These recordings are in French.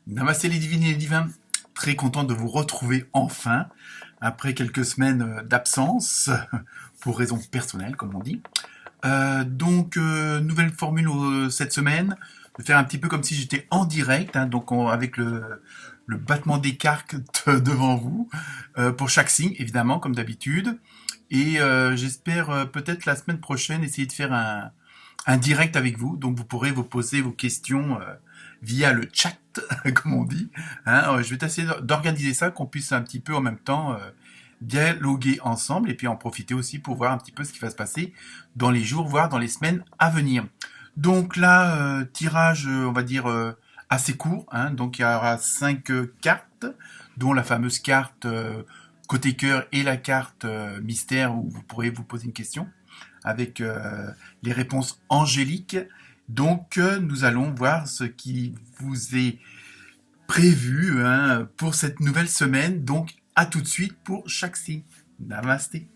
Namasté les divines et les divins, très content de vous retrouver enfin, après quelques semaines d'absence, pour raisons personnelles comme on dit. Nouvelle formule cette semaine, de faire un petit peu comme si j'étais en direct, avec le battement des cartes devant vous, pour chaque signe évidemment comme d'habitude. Et j'espère peut-être la semaine prochaine essayer de faire un direct avec vous, donc vous pourrez vous poser vos questions via le chat, comme on dit. Je vais essayer d'organiser ça, qu'on puisse un petit peu en même temps dialoguer ensemble et puis en profiter aussi pour voir un petit peu ce qui va se passer dans les jours, voire dans les semaines à venir. Donc là, tirage, on va dire, assez court. Donc il y aura 5 cartes, dont la fameuse carte côté cœur et la carte mystère où vous pourrez vous poser une question avec les réponses angéliques. Donc nous allons voir ce qui vous est prévu pour cette nouvelle semaine. Donc à tout de suite pour chaque signe. Namasté.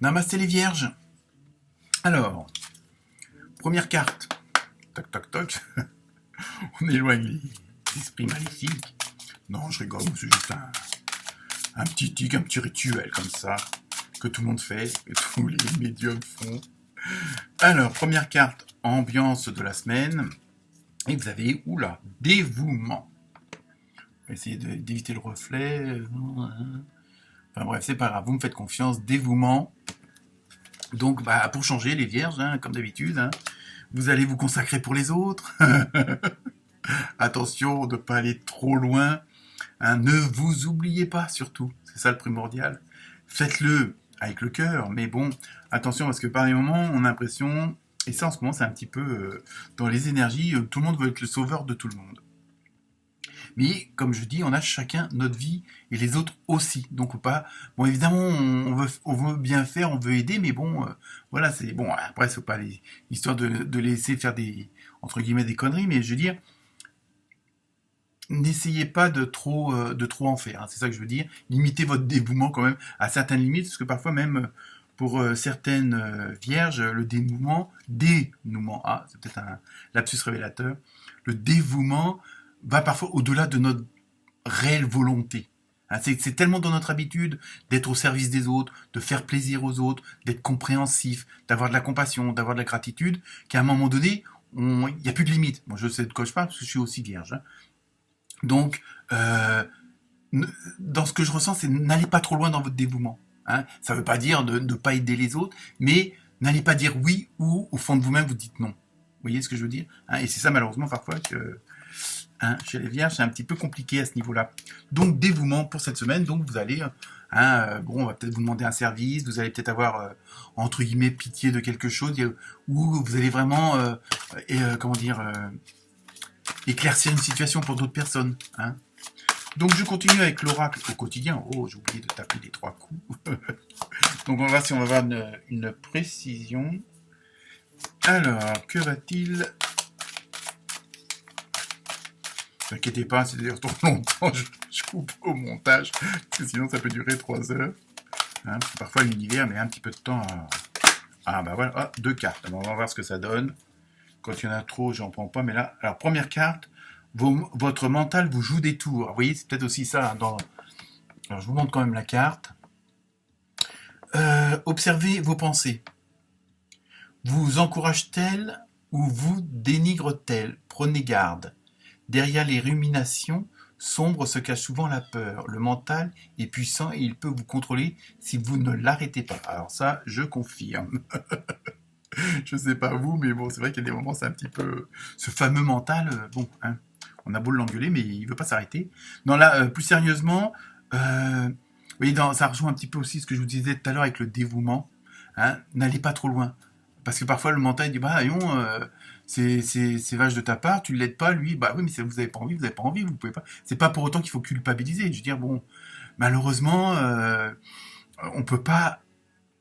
Namasté les vierges. Alors, première carte. Toc toc toc. On éloigne les esprits maléfiques. Non, je rigole, c'est juste un petit tic, un petit rituel comme ça, que tout le monde fait, que tous les médiums font. Alors, première carte, ambiance de la semaine. Et vous avez, dévouement. Essayez d'éviter le reflet. Enfin bref, c'est pas grave, vous me faites confiance, dévouement. Donc, pour changer, les vierges, comme d'habitude, vous allez vous consacrer pour les autres. Attention de ne pas aller trop loin. Ne vous oubliez pas, surtout. C'est ça le primordial. Faites-le avec le cœur, mais bon, attention, parce que par les moments, on a l'impression, et ça en ce moment, c'est un petit peu dans les énergies, tout le monde veut être le sauveur de tout le monde. Mais comme je dis, on a chacun notre vie et les autres aussi. Donc bon évidemment on veut bien faire, on veut aider, mais bon voilà c'est bon. Après c'est pas l'histoire de laisser faire des entre guillemets des conneries, mais je veux dire n'essayez pas de trop en faire. C'est ça que je veux dire. Limitez votre dévouement quand même à certaines limites, parce que parfois même pour certaines vierges, le dénouement, c'est peut-être un lapsus révélateur, le dévouement va parfois au-delà de notre réelle volonté. C'est tellement dans notre habitude d'être au service des autres, de faire plaisir aux autres, d'être compréhensif, d'avoir de la compassion, d'avoir de la gratitude, qu'à un moment donné, il n'y a plus de limite. Moi, je sais de quoi je parle parce que je suis aussi vierge. Donc, dans ce que je ressens, c'est n'allez pas trop loin dans votre dévouement. Ça ne veut pas dire de ne pas aider les autres, mais n'allez pas dire oui ou au fond de vous-même, vous dites non. Vous voyez ce que je veux dire? Et c'est ça, malheureusement, parfois, que chez les vierges, c'est un petit peu compliqué à ce niveau-là. Donc, dévouement pour cette semaine. Donc, vous allez, on va peut-être vous demander un service, vous allez peut-être avoir, entre guillemets, pitié de quelque chose, ou vous allez vraiment, éclaircir une situation pour d'autres personnes. Donc, je continue avec l'oracle au quotidien. Oh, j'ai oublié de taper les 3 coups. Donc, on va voir si on va avoir une précision. Alors, que va-t-il... Ne vous inquiétez pas, c'est d'ailleurs trop longtemps, je coupe au montage, parce que sinon ça peut durer 3 heures. Parce que parfois l'univers met un petit peu de temps à... voilà, 2 cartes. Alors, on va voir ce que ça donne. Quand il y en a trop, j'en prends pas, mais là... Alors, première carte, votre mental vous joue des tours. Vous voyez, c'est peut-être aussi ça. Alors, je vous montre quand même la carte. Observez vos pensées. Vous encourage-t-elle ou vous dénigre-t-elle? Prenez garde. Derrière les ruminations sombres se cache souvent la peur. Le mental est puissant et il peut vous contrôler si vous ne l'arrêtez pas. Alors ça, je confirme. Je sais pas vous, mais bon, c'est vrai qu'il y a des moments, c'est un petit peu... Ce fameux mental, On a beau l'engueuler, mais il veut pas s'arrêter. Non, là, plus sérieusement, vous voyez, ça rejoint un petit peu aussi ce que je vous disais tout à l'heure avec le dévouement. Hein, n'allez pas trop loin. Parce que parfois, le mental dit, bah, non, c'est vache de ta part, tu ne l'aides pas, lui, bah oui, mais vous n'avez pas envie, vous n'avez pas envie, vous pouvez pas. C'est pas pour autant qu'il faut culpabiliser. Je veux dire, bon, malheureusement, on peut pas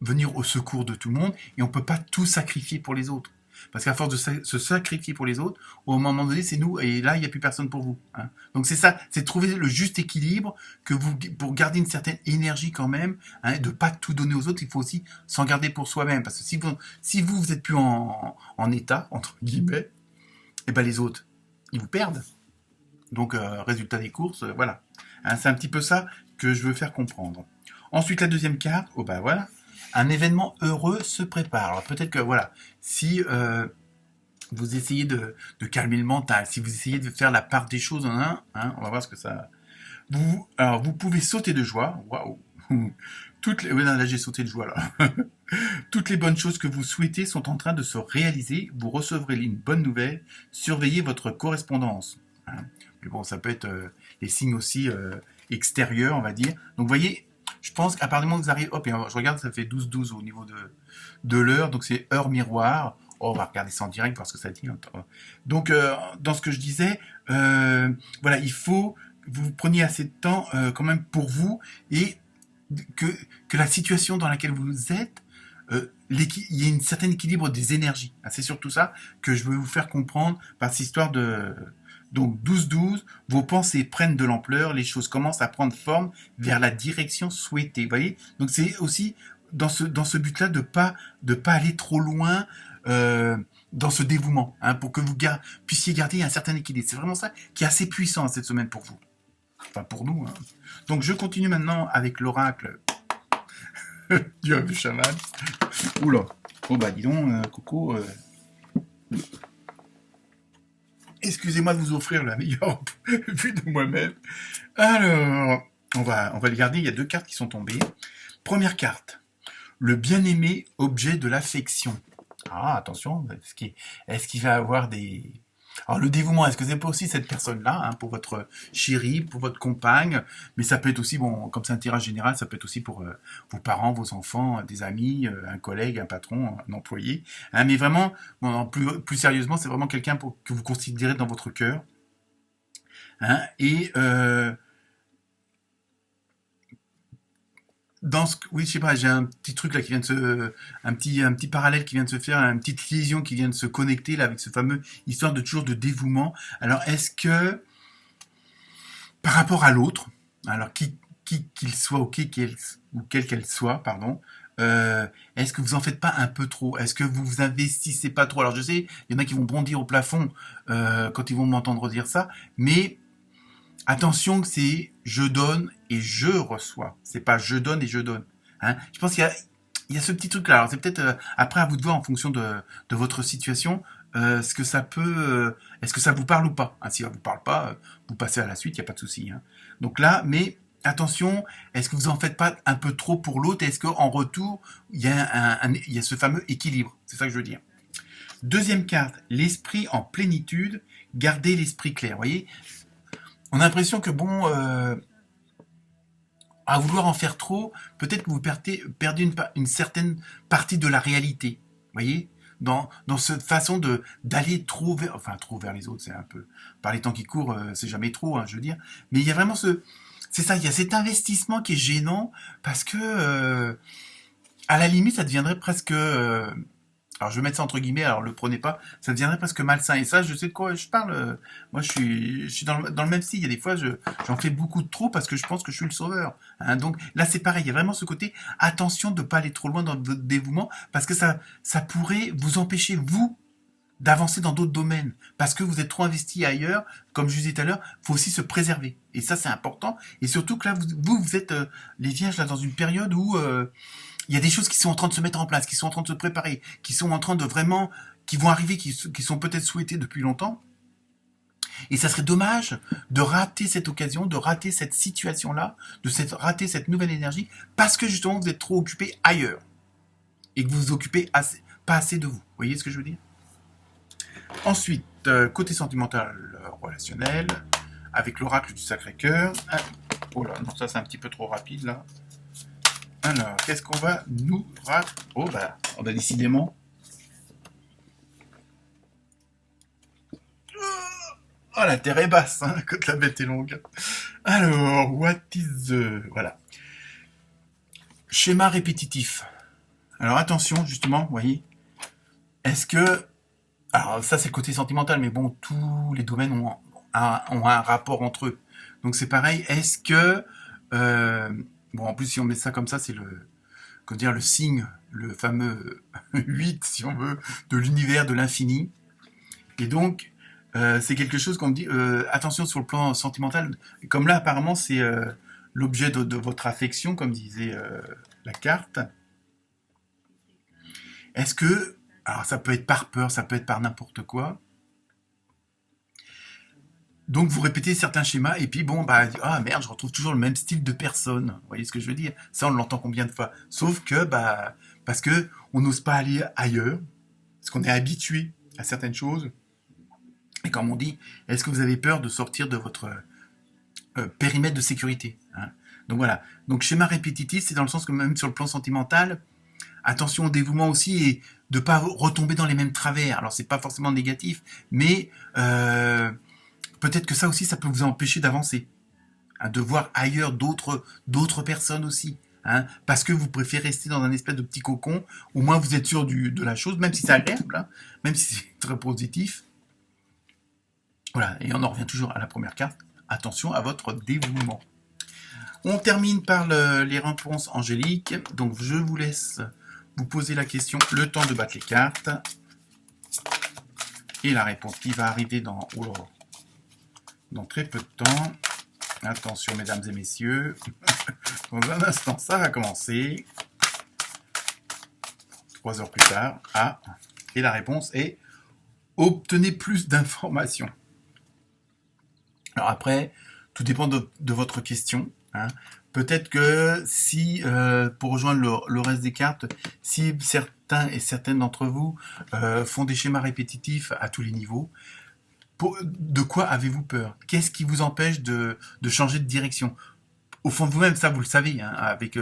venir au secours de tout le monde et on peut pas tout sacrifier pour les autres. Parce qu'à force de se sacrifier pour les autres, au moment donné, c'est nous, et là, il n'y a plus personne pour vous. Hein. Donc c'est ça, c'est trouver le juste équilibre que vous, pour garder une certaine énergie quand même, hein, de pas tout donner aux autres, il faut aussi s'en garder pour soi-même. Parce que si vous êtes plus en état, entre guillemets, et ben les autres, ils vous perdent. Donc résultat des courses, voilà. Hein, c'est un petit peu ça que je veux faire comprendre. Ensuite, la deuxième carte, oh ben voilà, un événement heureux se prépare. Alors peut-être que voilà, si vous essayez de calmer le mental, si vous essayez de faire la part des choses en un, hein, on va voir ce que ça. Alors vous pouvez sauter de joie. Waouh. Oui, non, là j'ai sauté de joie là. Toutes les bonnes choses que vous souhaitez sont en train de se réaliser. Vous recevrez une bonne nouvelle. Surveillez votre correspondance. Hein. Mais bon, ça peut être les signes aussi extérieurs, on va dire. Donc vous voyez, je pense qu'à partir du moment où vous arrivez, hop, et je regarde, ça fait 12-12 au niveau de l'heure, donc c'est heure miroir. Oh, on va regarder ça en direct, voir ce que ça dit. Donc, dans ce que je disais, voilà, il faut que vous preniez assez de temps quand même pour vous et que la situation dans laquelle vous êtes, il y ait un certain équilibre des énergies. C'est surtout ça que je veux vous faire comprendre par cette histoire de... Donc 12-12, vos pensées prennent de l'ampleur, les choses commencent à prendre forme vers la direction souhaitée. Vous voyez? Donc c'est aussi dans ce but-là de pas aller trop loin dans ce dévouement, hein, pour que vous puissiez garder un certain équilibre. C'est vraiment ça qui est assez puissant cette semaine pour vous. Enfin pour nous. Hein. Donc je continue maintenant avec l'oracle du chaman. Oula. Oh bah dis donc, Coco... Excusez-moi de vous offrir la meilleure vue de moi-même. Alors, on va les garder. Il y a 2 cartes qui sont tombées. Première carte. Le bien-aimé, objet de l'affection. Ah, attention. Est-ce qu'il va avoir des... Alors, le dévouement, est-ce que c'est pas aussi cette personne-là, hein, pour votre chérie, pour votre compagne, mais ça peut être aussi, bon, comme c'est un tirage général, ça peut être aussi pour vos parents, vos enfants, des amis, un collègue, un patron, un employé. Hein, mais vraiment, bon, plus sérieusement, c'est vraiment quelqu'un que vous considérez dans votre cœur. Hein, et oui, je sais pas, j'ai un petit truc là qui vient de un petit parallèle qui vient de se faire, une petite liaison qui vient de se connecter là avec ce fameux histoire de toujours de dévouement. Alors, est-ce que par rapport à l'autre, alors qu'il soit ou quel qu'elle soit, pardon, est-ce que vous en faites pas un peu trop? Est-ce que vous vous investissez pas trop? Alors je sais, il y en a qui vont bondir au plafond quand ils vont m'entendre dire ça, mais attention que c'est je donne et je reçois. C'est pas je donne et je donne. Hein, je pense qu'il y a ce petit truc là. Alors c'est peut-être après à vous de voir en fonction de votre situation ce que ça peut. Est-ce que ça vous parle ou pas? Hein, si ça vous parle pas, vous passez à la suite, il n'y a pas de souci. Hein. Donc là, mais attention, est-ce que vous en faites pas un peu trop pour l'autre? Est-ce qu'en retour, il y a il y a ce fameux équilibre? C'est ça que je veux dire. Deuxième carte, l'esprit en plénitude, gardez l'esprit clair. Vous voyez, on a l'impression que bon, à vouloir en faire trop, peut-être que vous perdez une certaine partie de la réalité. Vous voyez, dans cette façon d'aller trop vers les autres, c'est un peu par les temps qui courent, c'est jamais trop, hein, je veux dire. Mais il y a vraiment c'est ça, il y a cet investissement qui est gênant parce que à la limite, ça deviendrait presque alors je vais mettre ça entre guillemets, alors le prenez pas, ça deviendrait presque malsain. Et ça, je sais de quoi je parle. Moi, je suis dans le même style. Il y a des fois, j'en fais beaucoup de trop parce que je pense que je suis le sauveur. Hein. Donc là, c'est pareil. Il y a vraiment ce côté, attention de ne pas aller trop loin dans votre dévouement parce que ça pourrait vous empêcher, vous, d'avancer dans d'autres domaines. Parce que vous êtes trop investi ailleurs, comme je disais tout à l'heure, il faut aussi se préserver. Et ça, c'est important. Et surtout que là, vous êtes, les vierges, là, dans une période où... il y a des choses qui sont en train de se mettre en place, qui sont en train de se préparer, qui sont en train de vraiment, qui vont arriver, qui sont peut-être souhaitées depuis longtemps. Et ça serait dommage de rater cette occasion, de rater cette situation-là, rater cette nouvelle énergie, parce que justement vous êtes trop occupé ailleurs. Et que vous vous occupez pas assez de vous. Vous voyez ce que je veux dire? Ensuite, côté sentimental, relationnel, avec l'oracle du Sacré-Cœur. Ah, oh là, non, ça c'est un petit peu trop rapide là. Alors, qu'est-ce qu'on va nous raconter? Oh bah, on a décidément. Oh, la terre est basse, hein, quand la bête est longue. Alors, what is the... Voilà. Schéma répétitif. Alors attention, justement, vous voyez. Est-ce que... Alors ça, c'est le côté sentimental, mais bon, tous les domaines ont un rapport entre eux. Donc c'est pareil, est-ce que... bon, en plus, si on met ça comme ça, c'est le... Comment dire, le signe, le fameux 8, si on veut, de l'univers, de l'infini. Et donc, c'est quelque chose qu'on me dit, attention sur le plan sentimental, comme là apparemment c'est l'objet de votre affection, comme disait la carte. Est-ce que, alors ça peut être par peur, ça peut être par n'importe quoi, donc vous répétez certains schémas et puis bon, bah, ah merde, je retrouve toujours le même style de personne, vous voyez ce que je veux dire? Ça on l'entend combien de fois? Sauf que, bah, parce que on n'ose pas aller ailleurs, parce qu'on est habitué à certaines choses. Et comme on dit, est-ce que vous avez peur de sortir de votre périmètre de sécurité, hein? Donc voilà. Donc schéma répétitif, c'est dans le sens que même sur le plan sentimental, attention au dévouement aussi et de pas retomber dans les mêmes travers. Alors c'est pas forcément négatif, mais peut-être que ça aussi, ça peut vous empêcher d'avancer, hein, de voir ailleurs d'autres personnes aussi. Hein, parce que vous préférez rester dans un espèce de petit cocon, au moins vous êtes sûr de la chose, même si c'est agréable, hein, même si c'est très positif. Voilà, et on en revient toujours à la première carte. Attention à votre dévouement. On termine par les réponses angéliques. Donc je vous laisse vous poser la question, le temps de battre les cartes. Et la réponse qui va arriver dans très peu de temps. Attention mesdames et messieurs. Dans un instant, ça va commencer. 3 heures plus tard. Ah, et la réponse est obtenez plus d'informations. Alors après, tout dépend de votre question. Hein. Peut-être que si, pour rejoindre le reste des cartes, si certains et certaines d'entre vous font des schémas répétitifs à tous les niveaux, de quoi avez-vous peur? Qu'est-ce qui vous empêche de changer de direction? Au fond de vous-même, ça vous le savez, hein, avec,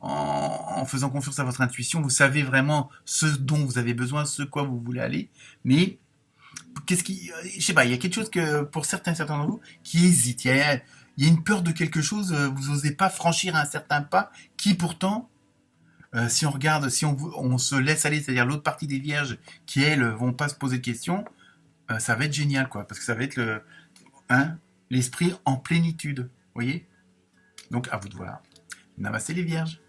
en faisant confiance à votre intuition, vous savez vraiment ce dont vous avez besoin, ce quoi vous voulez aller, mais qu'est-ce qui, je sais pas, il y a quelque chose que pour certains d'entre vous qui hésitent. Il y a une peur de quelque chose, vous n'osez pas franchir un certain pas, qui pourtant, si on regarde, si on se laisse aller, c'est-à-dire l'autre partie des vierges qui elles vont pas se poser de questions, ça va être génial, quoi, parce que ça va être l'esprit en plénitude, vous voyez. Donc à vous de voir. Namaste les vierges.